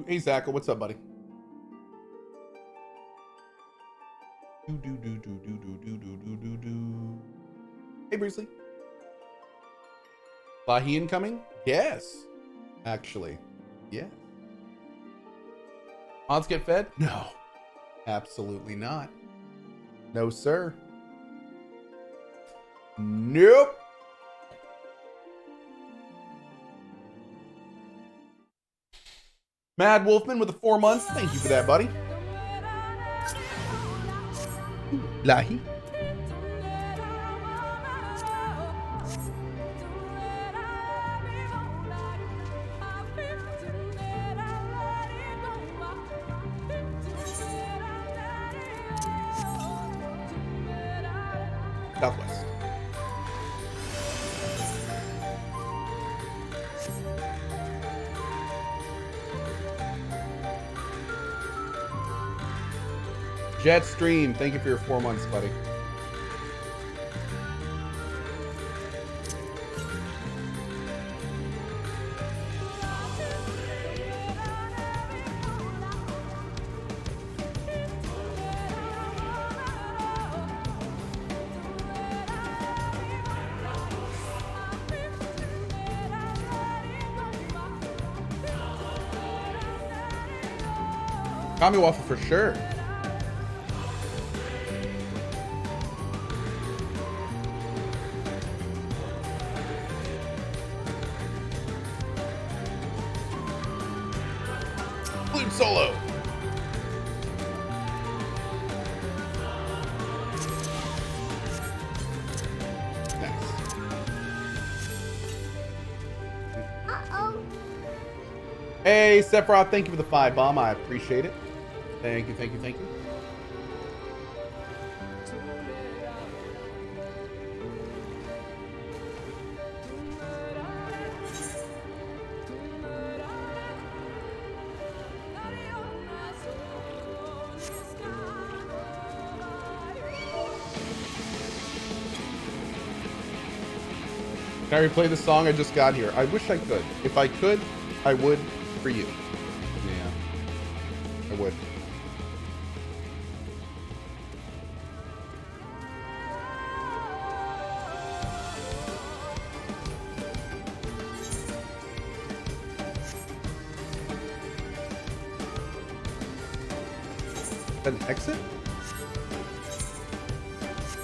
Hey, Zackle, what's up, buddy? Hey, Breesley. Lahi incoming? Yes. Actually, yeah. Mods get fed? No. Absolutely not. No, sir. Nope. Mad Wolfman with the 4 months. Thank you for that, buddy. Lahi. Southwest. Jetstream, thank you for your 4 months, buddy. Tommy Waffle for sure. Flute solo. Nice. Uh-oh. Hey, Sephiroth, thank you for the 5 bomb. I appreciate it. Thank you, thank you, thank you. Can I replay the song I just got here? I wish I could. If I could, I would for you. Yeah, I would. An exit?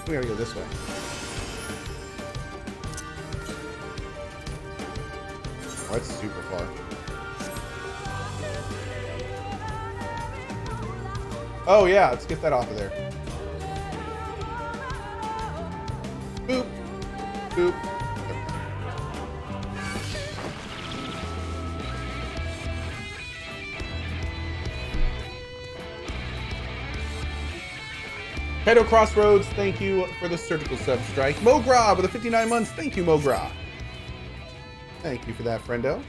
We gotta go this way. Oh, that's super far. Oh yeah, let's get that off of there. Boop. Boop. Pedo Crossroads, thank you for the surgical sub strike. Mogra with the 59 months, thank you, Mogra. Thank you for that, friendo. All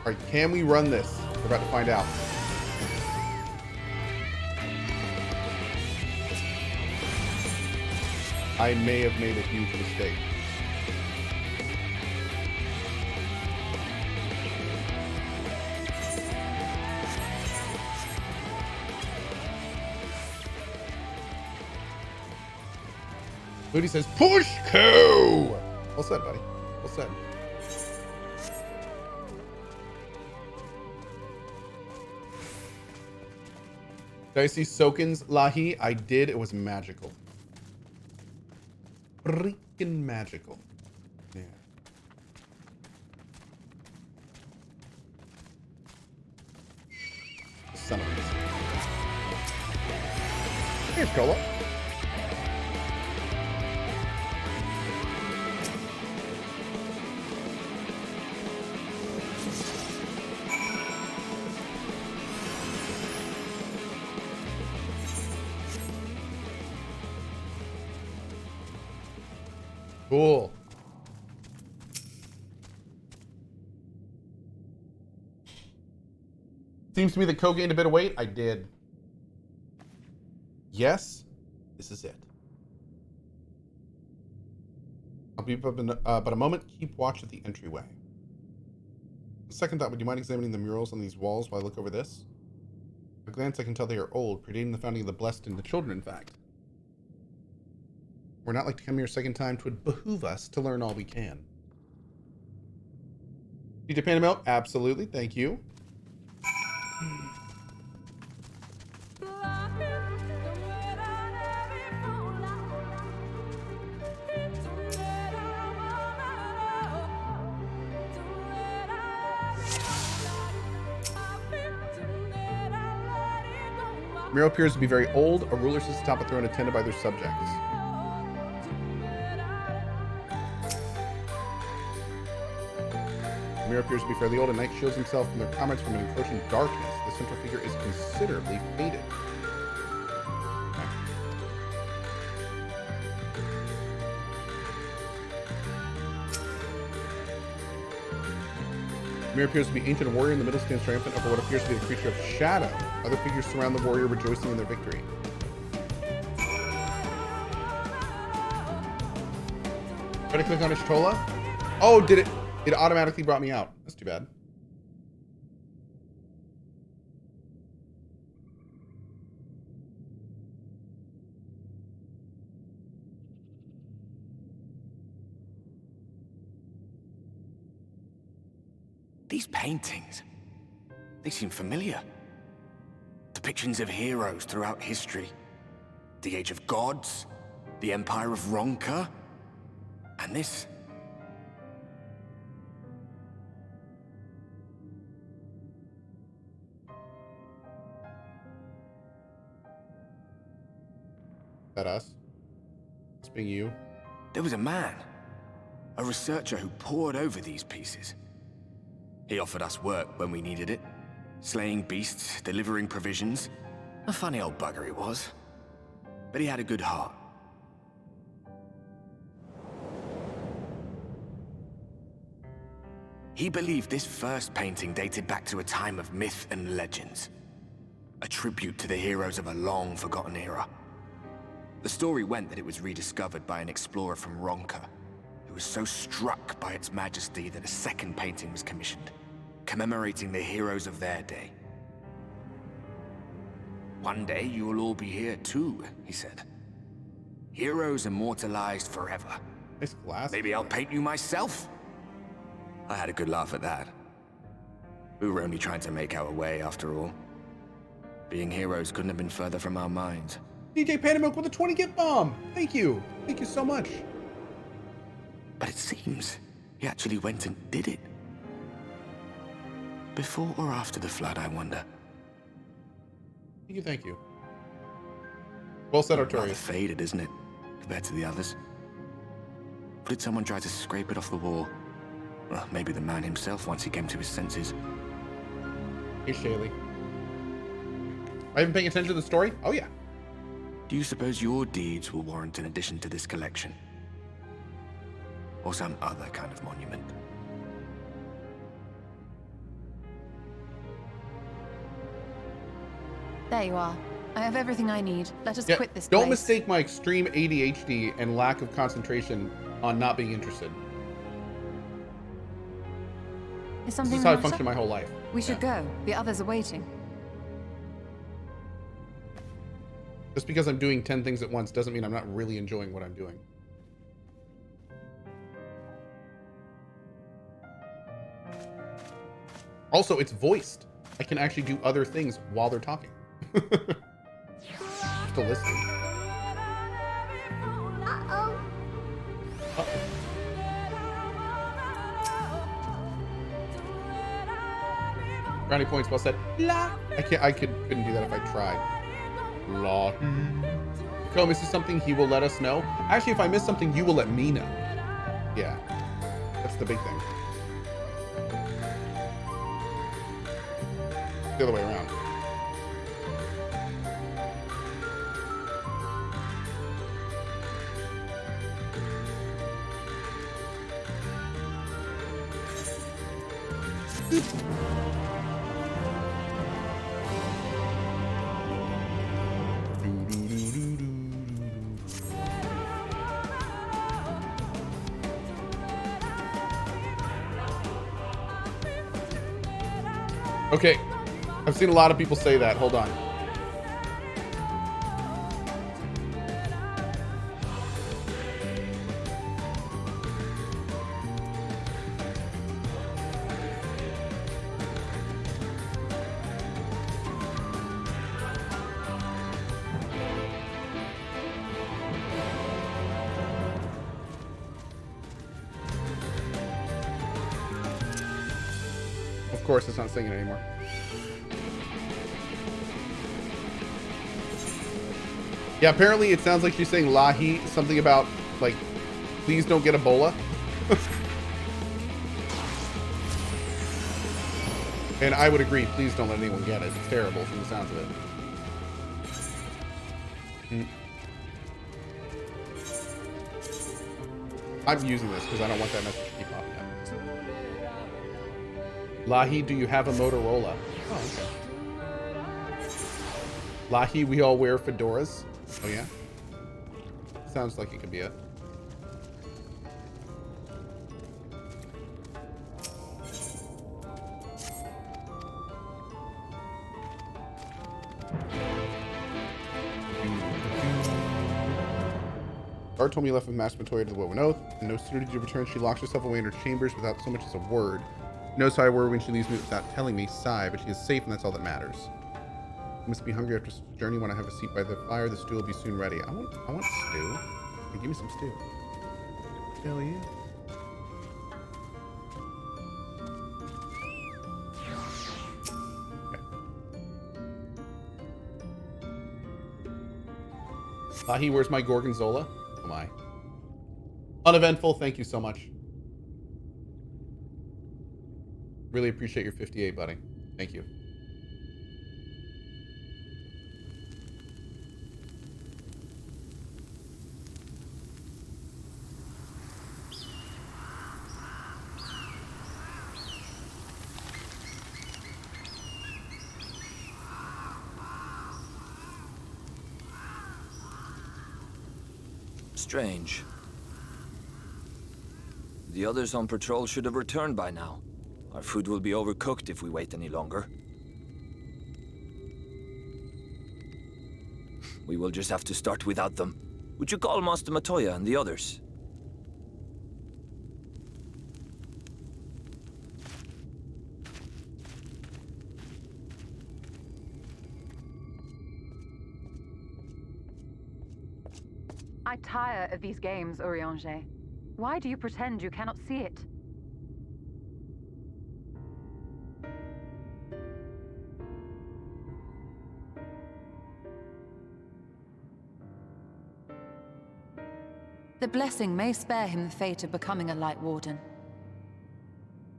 right, can we run this? We're about to find out. I may have made a huge mistake. Moody says, push Cohh! Well said, buddy. Well said. Did I see Soken's Lahi? I did. It was magical. Freaking magical. Yeah. Son of a bitch. Here's Cola. Cool. Seems to me that Cohh gained a bit of weight. I did. Yes, this is it. I'll be up in but a moment. Keep watch at the entryway. Second thought, would you mind examining the murals on these walls while I look over this? At a glance, I can tell they are old, predating the founding of the Blessed and the Children, in fact. We're not like to come here a second time. 'Twould behoove us to learn all we can. DJ Panamilk? Absolutely, thank you. Mural appears to be very old. A ruler sits atop a throne attended by their subjects. The mirror appears to be fairly old. A knight shields himself from their comments from an encroaching darkness. The central figure is considerably faded. Okay. The mirror appears to be ancient warrior. In the middle stands triumphant over what appears to be the creature of shadow. Other figures surround the warrior, rejoicing in their victory. Try to click on Ishtola. Oh, did it? It automatically brought me out. That's too bad. These paintings, they seem familiar. Depictions of heroes throughout history. The Age of Gods, the Empire of Ronka, and this. That us? It's being you? There was a man, a researcher who pored over these pieces. He offered us work when we needed it. Slaying beasts, delivering provisions. A funny old bugger he was. But he had a good heart. He believed this first painting dated back to a time of myth and legends. A tribute to the heroes of a long-forgotten era. The story went that it was rediscovered by an explorer from Ronka, who was so struck by its majesty that a second painting was commissioned, commemorating the heroes of their day. One day you'll all be here too, he said. Heroes immortalized forever. Nice glass. Maybe I'll paint you myself? I had a good laugh at that. We were only trying to make our way after all. Being heroes couldn't have been further from our minds. DJ Panamilk with a 20 gift bomb. Thank you. Thank you so much. But it seems he actually went and did it. Before or after the flood, I wonder. Thank you, thank you. Well said, Rather Artorias. faded, isn't it, compared to the others? Or did someone try to scrape it off the wall? Well, maybe the man himself once he came to his senses. Hey, Shaylee. Are you paying attention to the story? Oh, yeah. Do you suppose your deeds will warrant an addition to this collection? Or some other kind of monument? There you are. I have everything I need. Let us quit this Don't place. mistake my extreme ADHD and lack of concentration on not being interested. Is This something is how I the matter? function my whole life. We should go. The others are waiting. Just because I'm doing 10 things at once doesn't mean I'm not really enjoying what I'm doing. Also, it's voiced. I can actually do other things while they're talking. Just to listen. Uh-oh. Uh-oh. Brownie points, well said. La. I couldn't do that if I tried. La. Cohh misses something, he will let us know. Actually, if I miss something, you will let me know. Yeah. That's the big thing. The other way around. Okay. I've seen a lot of people say that. Hold on. Of course, it's not singing anymore. Yeah, apparently it sounds like she's saying Lahi, something about, like, please don't get Ebola. And I would agree, please don't let anyone get it. It's terrible from the sounds of it. I'm using this because I don't want that message to keep popping up. Lahi, do you have a Motorola? Oh, okay. Lahi, we all wear fedoras. Oh, yeah? Sounds like it could be it. Bart told me you left with Master Matoya to the Woven Oath, and no sooner did you return, she locks herself away in her chambers without so much as a word. She knows how I worry when she leaves me without telling me. Sigh, but she is safe, and that's all that matters. You must be hungry after such a journey. When I have a seat by the fire, the stew will be soon ready. I want stew. Hey, give me some stew. Hell yeah. Okay. Lahi, where's my Gorgonzola? Oh my. Uneventful, thank you so much. Really appreciate your 58, buddy. Thank you. Strange. The others on patrol should have returned by now. Our food will be overcooked if we wait any longer. We will just have to start without them. Would you call Master Matoya and the others? I tire of these games, Urianger. Why do you pretend you cannot see it? The blessing may spare him the fate of becoming a Light Warden.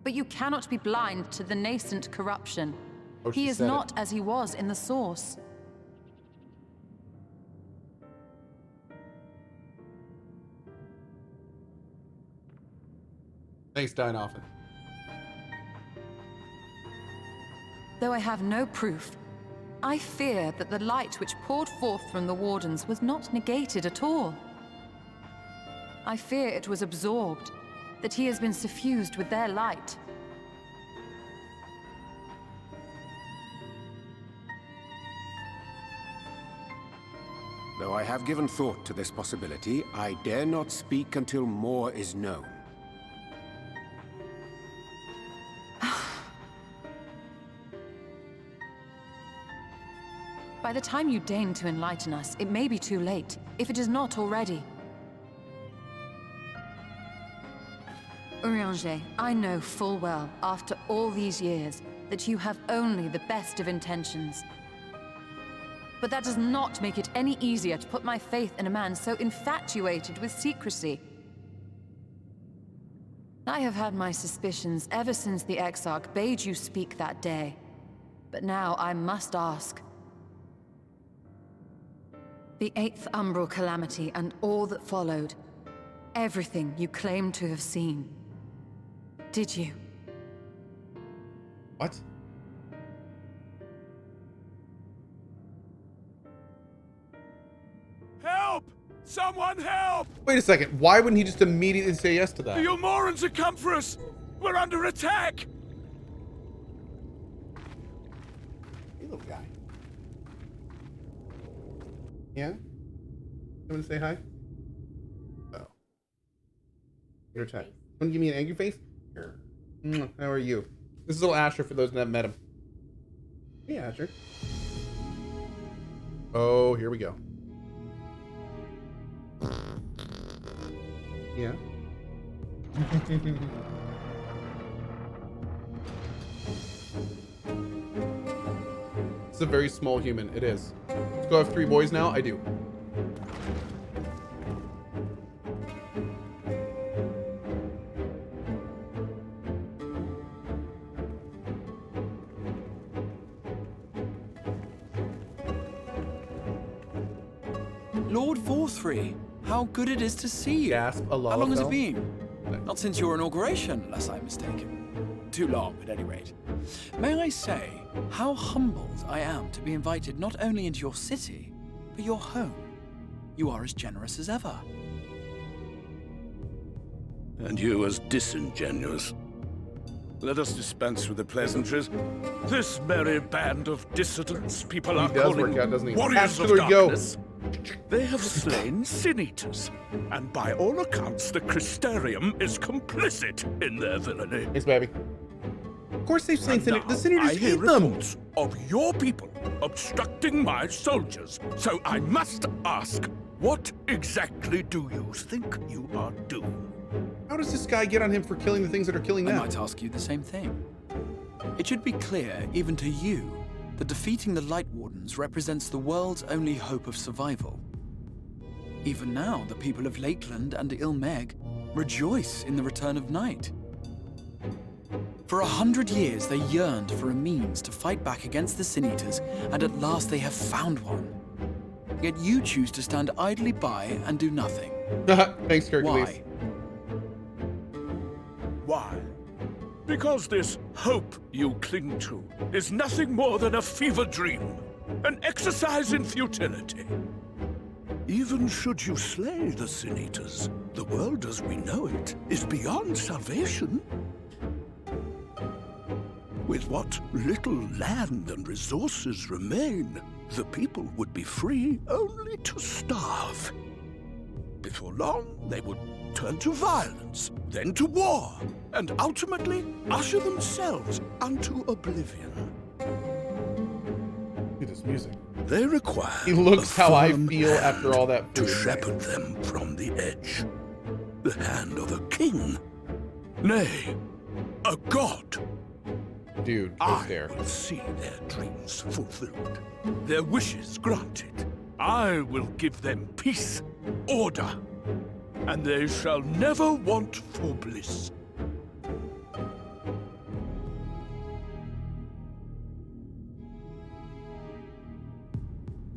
But you cannot be blind to the nascent corruption. Oh, he is not as he was in the Source. Thanks, Dinoffin. Though I have no proof, I fear that the light which poured forth from the Wardens was not negated at all. I fear it was absorbed, that he has been suffused with their light. Though I have given thought to this possibility, I dare not speak until more is known. By the time you deign to enlighten us, it may be too late, if it is not already. Urianger, I know full well, after all these years, that you have only the best of intentions. But that does not make it any easier to put my faith in a man so infatuated with secrecy. I have had my suspicions ever since the Exarch bade you speak that day. But now I must ask. The 8th Umbral Calamity and all that followed. Everything you claim to have seen. Did you? What? Help! Someone help! Wait a second. Why wouldn't he just immediately say yes to that? The Eulmorans have come for us! We're under attack! little guy. Yeah? You want to say hi? Oh. Your time. Want to give me an angry face? Sure. How are you? This is little Asher for those that haven't met him. Hey, Asher. Oh, here we go. Yeah. It's a very small human. It is. Let's go have 3 boys now. I do. Lord Vauthry, how good it is to see you. Gasp, a How long has it Lalafell? been? Not since your inauguration, unless I'm mistaken. Too long, at any rate. May I say how humbled I am to be invited not only into your city, but your home. You are as generous as ever. And you as disingenuous. Let us dispense with the pleasantries. This merry band of dissidents people are He does calling work out, doesn't he? warriors of Asher, go. darkness. They have slain sin eaters, and by all accounts, the Crystarium is complicit in their villainy. Thanks, baby. Of course they've slain And Senators. now The Senators I hear hate them. reports of your people obstructing my soldiers. So I must ask, what exactly do you think you are doing? How does this guy get on him for killing the things that are killing I them? might ask you the same thing. It should be clear, even to you, that defeating the Light Wardens represents the world's only hope of survival. Even now, the people of Lakeland and Eulmore rejoice in the return of night. For 100 years, they yearned for a means to fight back against the Sin Eaters, and at last they have found one. Yet you choose to stand idly by and do nothing. Thanks, Hercules. Why? Why? Because this hope you cling to is nothing more than a fever dream, an exercise in futility. Even should you slay the Sin Eaters, the world as we know it is beyond salvation. With what little land and resources remain, the people would be free only to starve. Before long, they would turn to violence, then to war, and ultimately usher themselves unto oblivion. Look at this music. They require He looks a how I firm feel after all that to food. shepherd them from the edge. The hand of a king. Nay, a god. Dude, go I stare. will see their dreams fulfilled, their wishes granted. I will give them peace, order, and they shall never want for bliss.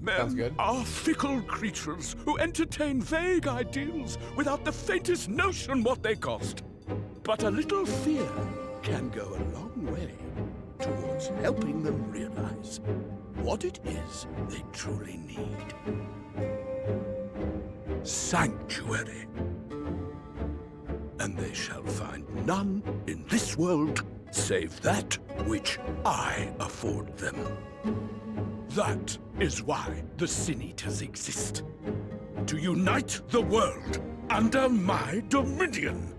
Sounds Men good. are fickle creatures who entertain vague ideals without the faintest notion what they cost. But a little fear can go a long way towards helping them realize what it is they truly need. Sanctuary. And they shall find none in this world save that which I afford them. That is why the Sin Eaters exist. To unite the world under my dominion.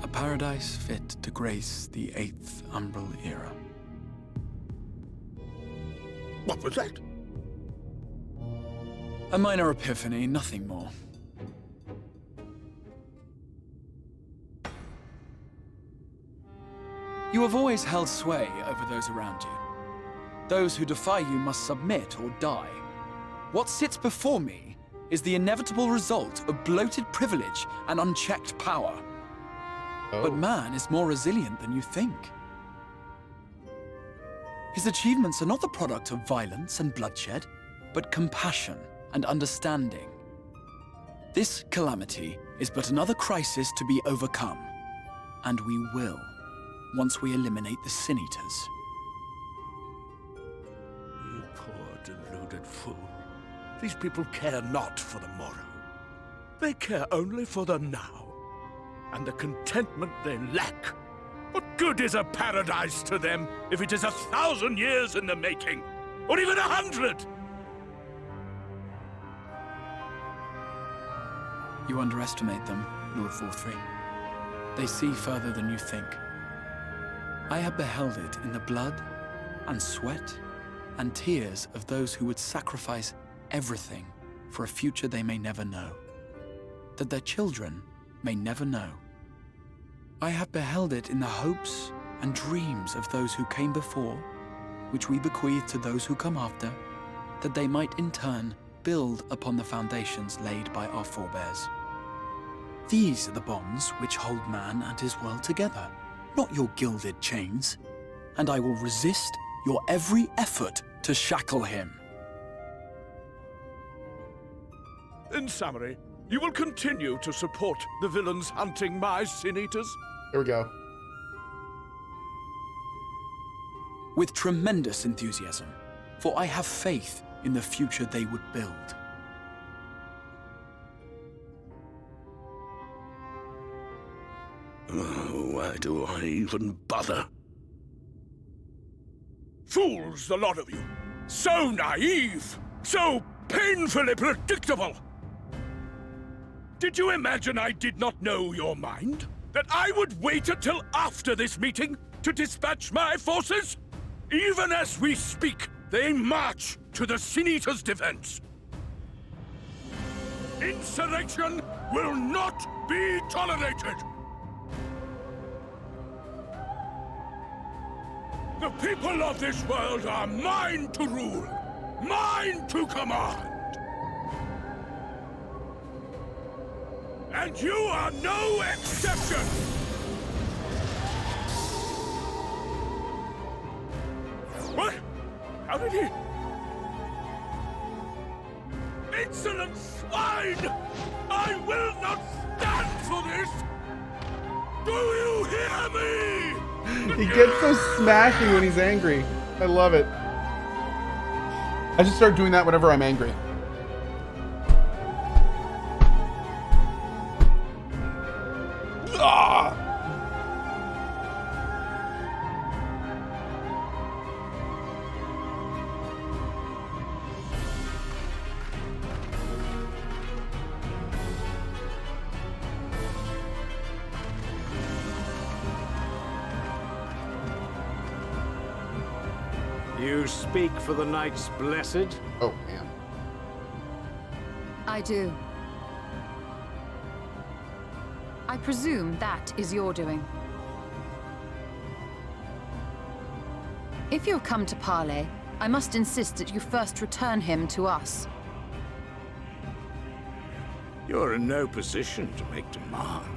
A paradise fit to grace the 8th Umbral Era. What was that? A minor epiphany, nothing more. You have always held sway over those around you. Those who defy you must submit or die. What sits before me is the inevitable result of bloated privilege and unchecked power. Oh. But man is more resilient than you think. His achievements are not the product of violence and bloodshed, but compassion and understanding. This calamity is but another crisis to be overcome. And we will, once we eliminate the Sin Eaters. You poor deluded fool. These people care not for the morrow. They care only for the now, and the contentment they lack What good is a paradise to them if it is 1,000 years in the making? Or even 100? You underestimate them, Lord Vauthry. They see further than you think. I have beheld it in the blood and sweat and tears of those who would sacrifice everything for a future they may never know, that their children may never know. I have beheld it in the hopes and dreams of those who came before, which we bequeath to those who come after, that they might in turn build upon the foundations laid by our forebears. These are the bonds which hold man and his world together, not your gilded chains, and I will resist your every effort to shackle him. In summary, you will continue to support the villains hunting my Sin-Eaters? Here we go. With tremendous enthusiasm, for I have faith in the future they would build. Oh, why do I even bother? Fools, the lot of you! So naive! So painfully predictable! Did you imagine I did not know your mind? That I would wait until after this meeting to dispatch my forces? Even as we speak, they march to the Sin-Eaters' defense. Insurrection will not be tolerated! The people of this world are mine to rule, mine to command. And you are no exception! What? How did he... Insolent swine! I will not stand for this! Do you hear me? He gets so smashy when he's angry. I love it. I just start doing that whenever I'm angry. Ah! You speak for the Knights Blessed? Oh, man. I do. I presume that is your doing. If you have come to Parley, I must insist that you first return him to us. You're in no position to make demands.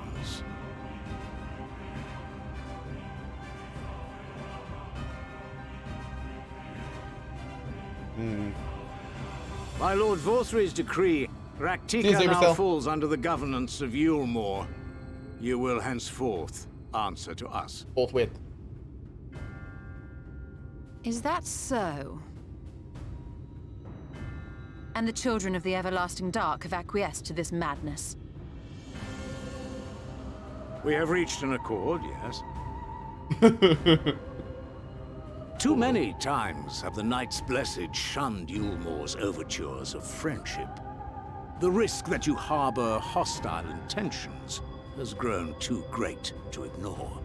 By Lord Vauthry's decree, Raktika now falls under the governance of Eulmore. You will henceforth answer to us. Forthwith. Is that so? And the children of the Everlasting Dark have acquiesced to this madness? We have reached an accord, yes. Too many times have the Knights Blessed shunned Eulmore's overtures of friendship. The risk that you harbor hostile intentions has grown too great to ignore.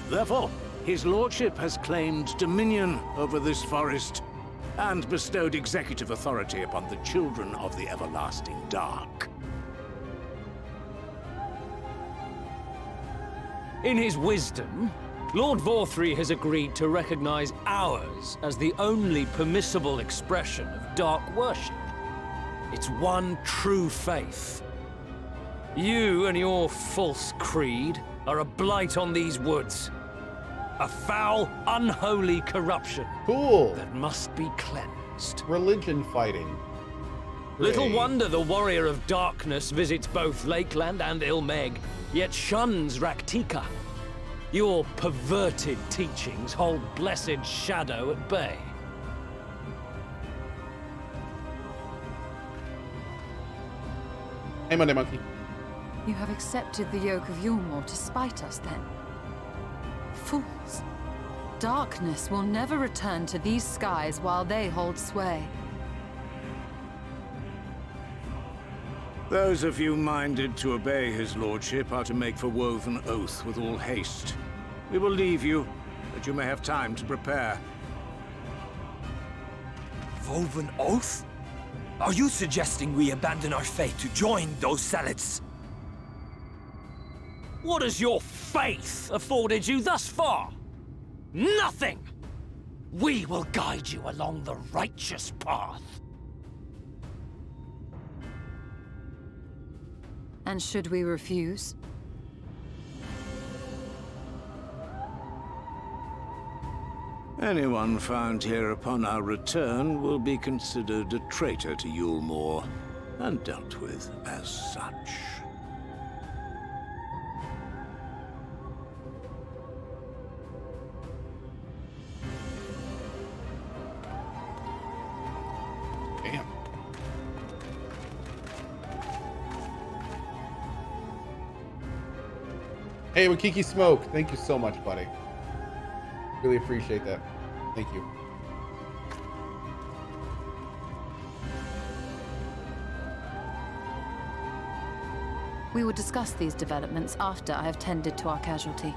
Therefore, his lordship has claimed dominion over this forest and bestowed executive authority upon the children of the Everlasting Dark. In his wisdom, Lord Vauthry has agreed to recognize ours as the only permissible expression of dark worship. It's one true faith. You and your false creed are a blight on these woods. A foul, unholy corruption. Cool. That must be cleansed. Religion fighting. Little wonder the Warrior of Darkness visits both Lakeland and Ilmeg, yet shuns Raktika. Your perverted teachings hold blessed Shadow at bay. Hey, Monday Monkey. You have accepted the yoke of Eulmore to spite us, then? Fools. Darkness will never return to these skies while they hold sway. Those of you minded to obey his lordship are to make for Woven Oath with all haste. We will leave you, that you may have time to prepare. Woven Oath? Are you suggesting we abandon our fate to join those zealots? What has your faith afforded you thus far? Nothing! We will guide you along the righteous path. And should we refuse? Anyone found here upon our return will be considered a traitor to Eulmore, and dealt with as such. Damn. Hey, Wakiki Smoke, thank you so much, buddy. Really appreciate that. Thank you. We will discuss these developments after I have tended to our casualty.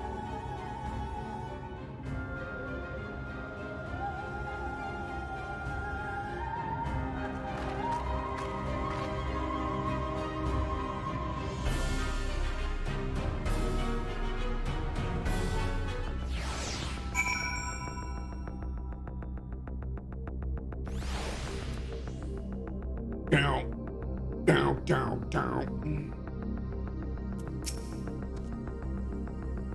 Down.